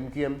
MQM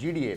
GDA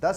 10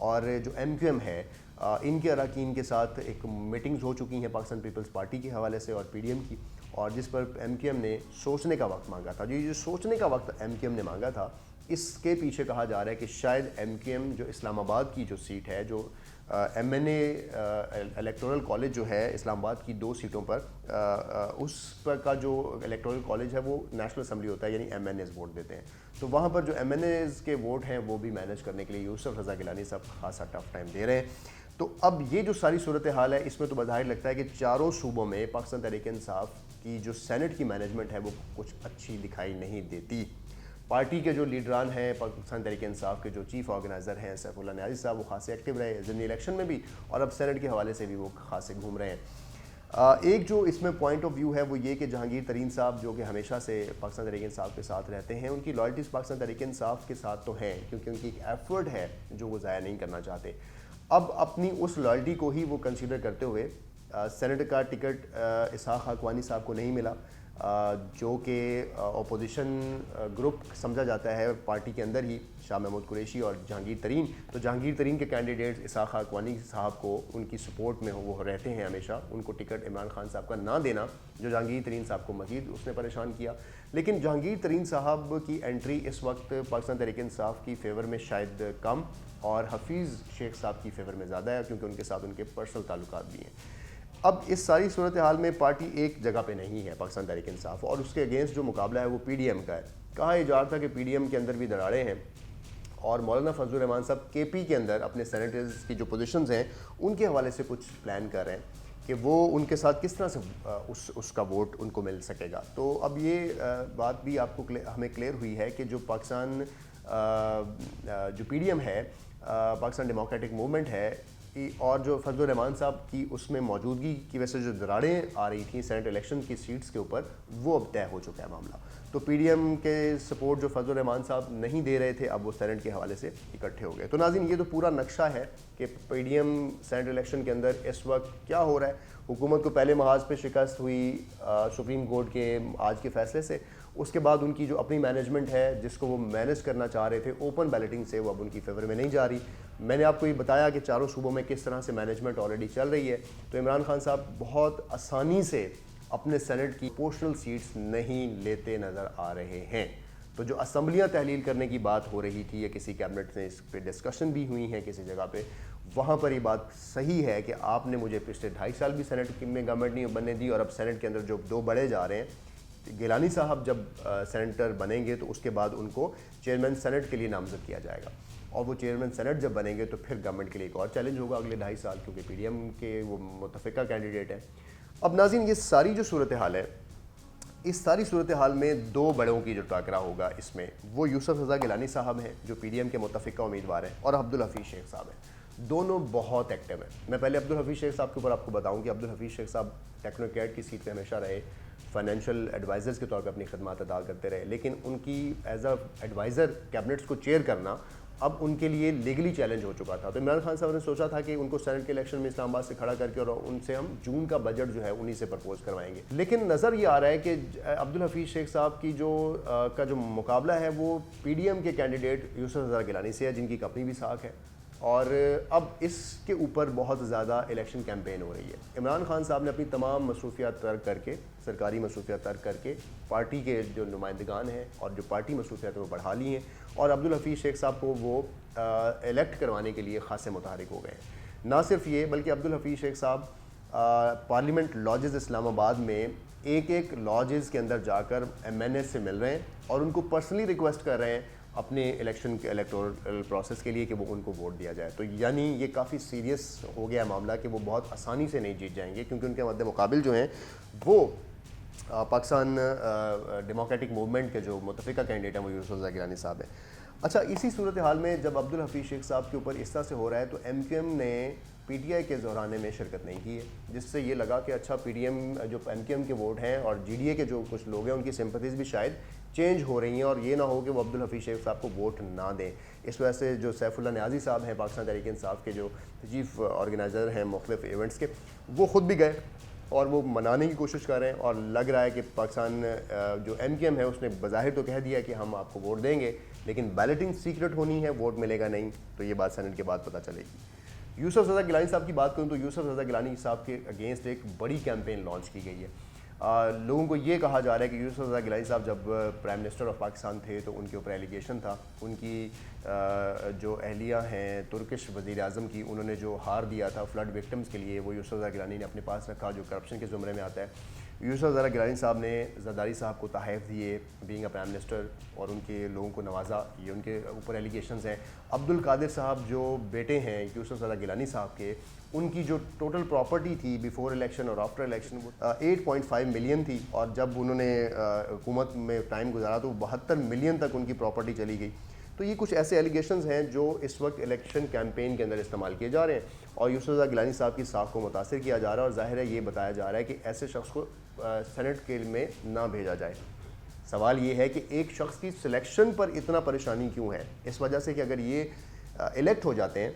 اور جو M Q M ہے ان کے اراکین کے ساتھ ایک میٹنگز ہو چکی ہیں پاکستان پیپلز پارٹی کے حوالے سے اور پی ڈی ایم کی، اور جس پر ایم کیو ایم نے سوچنے کا وقت مانگا تھا۔ جو سوچنے کا وقت ایم کیو ایم نے مانگا تھا، اس کے پیچھے کہا جا رہا ہے کہ شاید ایم کیو ایم جو اسلام آباد کی جو سیٹ ہے، جو ایم این اے الیکٹورل کالج جو ہے اسلام آباد کی 2 سیٹوں پر، اس پر کا جو الیکٹورل کالج ہے وہ نیشنل اسمبلی ہوتا ہے، یعنی ایم این ایز ووٹ دیتے ہیں، تو وہاں پر جو ایم این ایز کے ووٹ ہیں وہ بھی مینیج کرنے کے لیے یوسف رضا گیلانی صاحب خاصا ٹف ٹائم دے رہے ہیں۔ تو اب یہ جو ساری صورتحال ہے، اس میں تو بظاہر لگتا ہے کہ چاروں صوبوں میں پاکستان تحریک انصاف کی جو سینٹ کی مینجمنٹ ہے وہ کچھ اچھی دکھائی نہیں دیتی۔ پارٹی کے جو لیڈران ہیں پاکستان تحریک انصاف کے جو چیف آرگنائزر ہیں سیف اللہ نیازی صاحب، وہ خاصے ایکٹیو رہے ضمنی الیکشن میں بھی، اور اب سینٹ کے حوالے سے بھی وہ خاصے گھوم رہے ہیں۔ ایک جو اس میں پوائنٹ آف ویو ہے وہ یہ کہ جہانگیر ترین صاحب جو کہ ہمیشہ سے پاکستان تحریک انصاف کے ساتھ رہتے ہیں، ان کی لائلٹیز پاکستان تحریک انصاف کے ساتھ تو ہیں، کیونکہ ان کی ایک ایفرٹ ہے جو وہ ضائع نہیں کرنا چاہتے۔ اب اپنی اس لائلٹی کو ہی وہ کنسیڈر کرتے ہوئے سینٹ کا ٹکٹ اسحاق حقانی صاحب کو نہیں ملا، جو کہ اپوزیشن گروپ سمجھا جاتا ہے پارٹی کے اندر ہی، شاہ محمود قریشی اور جہانگیر ترین۔ تو جہانگیر ترین کے کینڈیڈیٹ اسحاق حقانی صاحب کو ان کی سپورٹ میں وہ رہتے ہیں ہمیشہ، ان کو ٹکٹ عمران خان صاحب کا نہ دینا جو جہانگیر ترین صاحب کو مزید اس نے پریشان کیا۔ لیکن جہانگیر ترین صاحب کی انٹری اس وقت پاکستان تحریک انصاف کی فیور میں شاید کم اور حفیظ شیخ صاحب کی فیور میں زیادہ ہے، کیونکہ ان کے ساتھ ان کے پرسنل تعلقات بھی ہیں۔ اب اس ساری صورتحال میں پارٹی ایک جگہ پہ نہیں ہے پاکستان تحریک انصاف، اور اس کے اگینسٹ جو مقابلہ ہے وہ پی ڈی ایم کا ہے۔ کہا یہ جا رہا تھا کہ پی ڈی ایم کے اندر بھی دراڑیں ہیں، اور مولانا فضل الرحمان صاحب کے پی کے اندر اپنے سینیٹرز کی جو پوزیشنز ہیں ان کے حوالے سے کچھ پلان کر رہے ہیں کہ وہ ان کے ساتھ کس طرح سے اس کا ووٹ ان کو مل سکے گا۔ تو اب یہ بات بھی آپ کو ہمیں کلیئر ہوئی ہے کہ جو پاکستان جو پی ڈی ایم ہے، پاکستان ڈیموکریٹک موومنٹ ہے، اور جو فضل الرحمان صاحب کی اس میں موجودگی کی وجہ سے جو دراڑیں آ رہی تھیں سینٹ الیکشن کی سیٹس کے اوپر، وہ اب طے ہو چکا ہے معاملہ۔ تو پی ڈی ایم کے سپورٹ جو فضل الرحمان صاحب نہیں دے رہے تھے، اب وہ سینٹ کے حوالے سے اکٹھے ہو گئے۔ تو ناظرین، یہ تو پورا نقشہ ہے کہ P D M senate election کے اندر اس وقت کیا ہو رہا ہے۔ حکومت کو پہلے محاذ پہ شکست ہوئی سپریم کورٹ کے آج کے فیصلے سے، اس کے بعد ان کی جو اپنی مینجمنٹ ہے جس کو وہ مینیج کرنا چاہ رہے تھے اوپن بیلٹنگ سے، وہ اب ان کی فیور میں نہیں جا رہی۔ میں نے آپ کو یہ بتایا کہ چاروں صوبوں میں کس طرح سے مینجمنٹ آلریڈی چل رہی ہے۔ تو عمران خان صاحب بہت آسانی سے اپنے سینٹ کی پورشنل سیٹس نہیں لیتے نظر آ رہے ہیں۔ تو جو اسمبلیاں تحلیل کرنے کی بات ہو رہی تھی یا کسی کیبنٹ سے اس پہ ڈسکشن بھی ہوئی ہیں کسی جگہ پہ، وہاں پر یہ بات صحیح ہے کہ آپ نے مجھے پچھلے 2.5 سال بھی سینٹ میں گورنمنٹ نہیں بننے دی، اور اب سینٹ کے اندر جو 2 بڑے جا رہے ہیں، گیلانی صاحب جب سینیٹر بنیں گے تو اس کے بعد ان کو چیئرمین سینٹ کے لیے نامزد کیا جائے گا، اور وہ چیئرمین سینٹ جب بنیں گے تو پھر گورنمنٹ کے لیے ایک اور چیلنج ہوگا اگلے 2.5 سال، کیونکہ پی ڈی ایم کے وہ متفقہ کینڈیڈیٹ ہیں۔ اب ناظرین، یہ ساری جو صورتحال ہے، اس ساری صورتحال میں 2 بڑوں کی جو ٹاکرا ہوگا اس میں، وہ یوسف رضا گیلانی صاحب ہیں جو پی ڈی ایم کے متفقہ امیدوار ہیں، اور عبدالحفیظ شیخ صاحب ہیں۔ دونوں بہت ایکٹیو ہیں۔ میں پہلے عبدالحفیظ شیخ صاحب کے اوپر آپ کو بتاؤں کہ عبدالحفیظ شیخ صاحب ٹیکنوکریٹ کی سیٹ پہ ہمیشہ رہے، فائنینشیل ایڈوائزرز کے طور پہ اپنی خدمات ادا کرتے رہے، لیکن ان کی ایز اے ایڈوائزر کیبنٹس کو چیئر کرنا اب ان کے لیے لیگلی چیلنج ہو چکا تھا۔ تو عمران خان صاحب نے سوچا تھا کہ ان کو سینٹ کے الیکشن میں اسلام آباد سے کھڑا کر کے اور ان سے ہم جون کا بجٹ جو ہے انہی سے پرپوز کروائیں گے، لیکن نظر یہ آ رہا ہے کہ عبدالحفیظ شیخ صاحب کی جو مقابلہ ہے وہ پی ڈی ایم کے کینڈیڈیٹ یوسف رضا گیلانی سے ہے، جن کی اپنی بھی ساکھ ہے، اور اب اس کے اوپر بہت زیادہ الیکشن کیمپین ہو رہی ہے۔ عمران خان صاحب نے اپنی تمام مصروفیات ترک کر کے، سرکاری مصروفیات ترک کر کے، پارٹی کے جو نمائندگان ہیں اور جو پارٹی مصروفیات ہیں وہ بڑھا لی ہیں، اور عبدالحفیظ شیخ صاحب کو وہ الیکٹ کروانے کے لیے خاصے متحرک ہو گئے ہیں۔ نہ صرف یہ، بلکہ عبدالحفیظ شیخ صاحب پارلیمنٹ لاجز اسلام آباد میں ایک لاجز کے اندر جا کر ایم این اے سے مل رہے ہیں اور ان کو پرسنلی ریکویسٹ کر رہے ہیں اپنے الیکشن کے الیکٹورل پروسیس کے لیے کہ وہ ان کو ووٹ دیا جائے۔ تو یعنی یہ کافی سیریس ہو گیا معاملہ کہ وہ بہت آسانی سے نہیں جیت جائیں گے، کیونکہ ان کے مد مقابل جو ہیں وہ پاکستان ڈیموکریٹک موومنٹ کے جو متفقہ کینڈیڈیٹ ہیں وہ یوسف رضا گیلانی صاحب ہیں۔ اچھا، اسی صورتحال میں جب عبدالحفیظ شیخ صاحب کے اوپر اس طرح سے ہو رہا ہے تو ایم کیو ایم نے پی ٹی آئی کے دہرانے میں شرکت نہیں کی ہے، جس سے یہ لگا کہ اچھا پی ڈی ایم جو ایم کیو ایم کے ووٹ ہیں اور جی ڈی اے کے جو کچھ لوگ ہیں ان کی سمپتھیز بھی شاید چینج ہو رہی ہیں، اور یہ نہ ہو کہ وہ عبدالحفیظ شیخ صاحب کو ووٹ نہ دیں۔ اس وجہ سے جو سیف اللہ نیازی صاحب ہیں پاکستان تحریک انصاف کے جو چیف آرگنائزر ہیں مختلف ایونٹس کے، وہ خود بھی گئے اور وہ منانے کی کوشش کر رہے ہیں، اور لگ رہا ہے کہ پاکستان جو MQM ہے اس نے بظاہر تو کہہ دیا کہ ہم آپ کو ووٹ دیں گے، لیکن بیلٹنگ سیکرٹ ہونی ہے، ووٹ ملے گا نہیں، تو یہ بات سینٹ کے بعد پتہ چلے گی۔ یوسف رضا گیلانی صاحب کی بات کروں تو یوسف رضا گیلانی صاحب کے اگینسٹ ایک بڑی کیمپین لانچ کی گئی ہے۔ لوگوں کو یہ کہا جا رہا ہے کہ یوسف رضا گیلانی صاحب جب پرائم منسٹر آف پاکستان تھے تو ان کے اوپر ایلیگیشن تھا، ان کی جو اہلیہ ہیں ترکش وزیر اعظم کی، انہوں نے جو ہار دیا تھا فلڈ وکٹمز کے لیے، وہ یوسف رضا گیلانی نے اپنے پاس رکھا، جو کرپشن کے زمرے میں آتا ہے۔ یوسف رضا گیلانی صاحب نے زرداری صاحب کو تحائف دیے بینگ اے پرائم منسٹر، اور ان کے لوگوں کو نوازا، یہ ان کے اوپر ایلیگیشنز ہیں۔ عبد القادر صاحب جو بیٹے ہیں یوسف رضا گیلانی صاحب کے، ان کی جو ٹوٹل پراپرٹی تھی بیفور الیکشن اور آفٹر الیکشن 8.5 ملین تھی، اور جب انہوں نے حکومت میں ٹائم گزارا تو 72 ملین تک ان کی پراپرٹی چلی گئی۔ تو یہ کچھ ایسے ایلیگیشنز ہیں جو اس وقت الیکشن کیمپین کے اندر استعمال کیے جا رہے ہیں، اور یوسف رضا گیلانی صاحب کی ساکھ کو متاثر کیا جا رہا ہے، اور ظاہر ہے یہ بتایا جا رہا ہے کہ ایسے شخص کو سینٹ کے میں نہ بھیجا جائے۔ سوال یہ ہے کہ ایک شخص کی سلیکشن پر اتنا پریشانی کیوں ہے؟ اس وجہ سے کہ اگر یہ الیکٹ ہو جاتے ہیں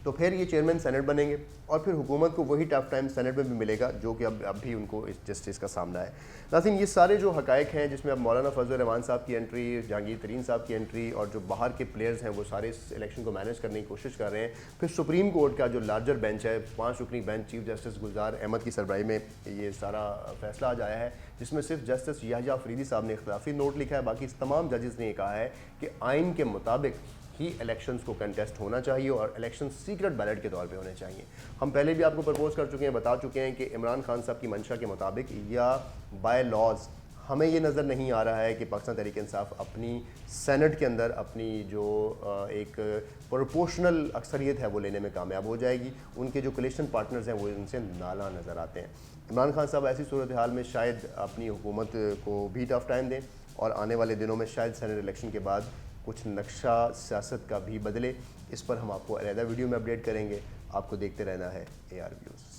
تو پھر یہ چیئرمین سینٹ بنیں گے، اور پھر حکومت کو وہی ٹف ٹائم سینٹ میں بھی ملے گا جو کہ اب بھی ان کو جس چیز کا سامنا ہے۔ ناظرین، یہ سارے جو حقائق ہیں جس میں اب مولانا فضل الرحمان صاحب کی انٹری، جہانگیر ترین صاحب کی انٹری، اور جو باہر کے پلیئرز ہیں وہ سارے اس الیکشن کو مینیج کرنے کی کوشش کر رہے ہیں۔ پھر سپریم کورٹ کا جو لارجر بینچ ہے، 5 رکنی bench chief justice Gulzar Ahmed کی سربراہی میں یہ سارا فیصلہ آج آیا ہے، جس میں صرف جسٹس یحییٰ فریدی صاحب نے اختلافی نوٹ لکھا ہے، باقی تمام ججز نے یہ کہا ہے کہ آئین کے مطابق ہی الیکشنز کو کنٹیسٹ ہونا چاہیے، اور الیکشن سیکرٹ بیلٹ کے طور پہ ہونے چاہیے۔ ہم پہلے بھی آپ کو پرپوز کر چکے ہیں، بتا چکے ہیں کہ عمران خان صاحب کی منشا کے مطابق یا بائی لاز ہمیں یہ نظر نہیں آ رہا ہے کہ پاکستان تحریک انصاف اپنی سینٹ کے اندر اپنی جو ایک پروپورشنل اکثریت ہے وہ لینے میں کامیاب ہو جائے گی۔ ان کے جو کولیشن پارٹنرز ہیں وہ ان سے نالاں نظر آتے ہیں۔ عمران خان صاحب ایسی صورتحال میں شاید اپنی حکومت کو بھی ٹف ٹائم دیں، اور آنے والے دنوں میں شاید سینٹ الیکشن کے بعد کچھ نقشہ سیاست کا بھی بدلے۔ اس پر ہم آپ کو علیحدہ ویڈیو میں اپڈیٹ کریں گے۔ آپ کو دیکھتے رہنا ہے AR ویوز۔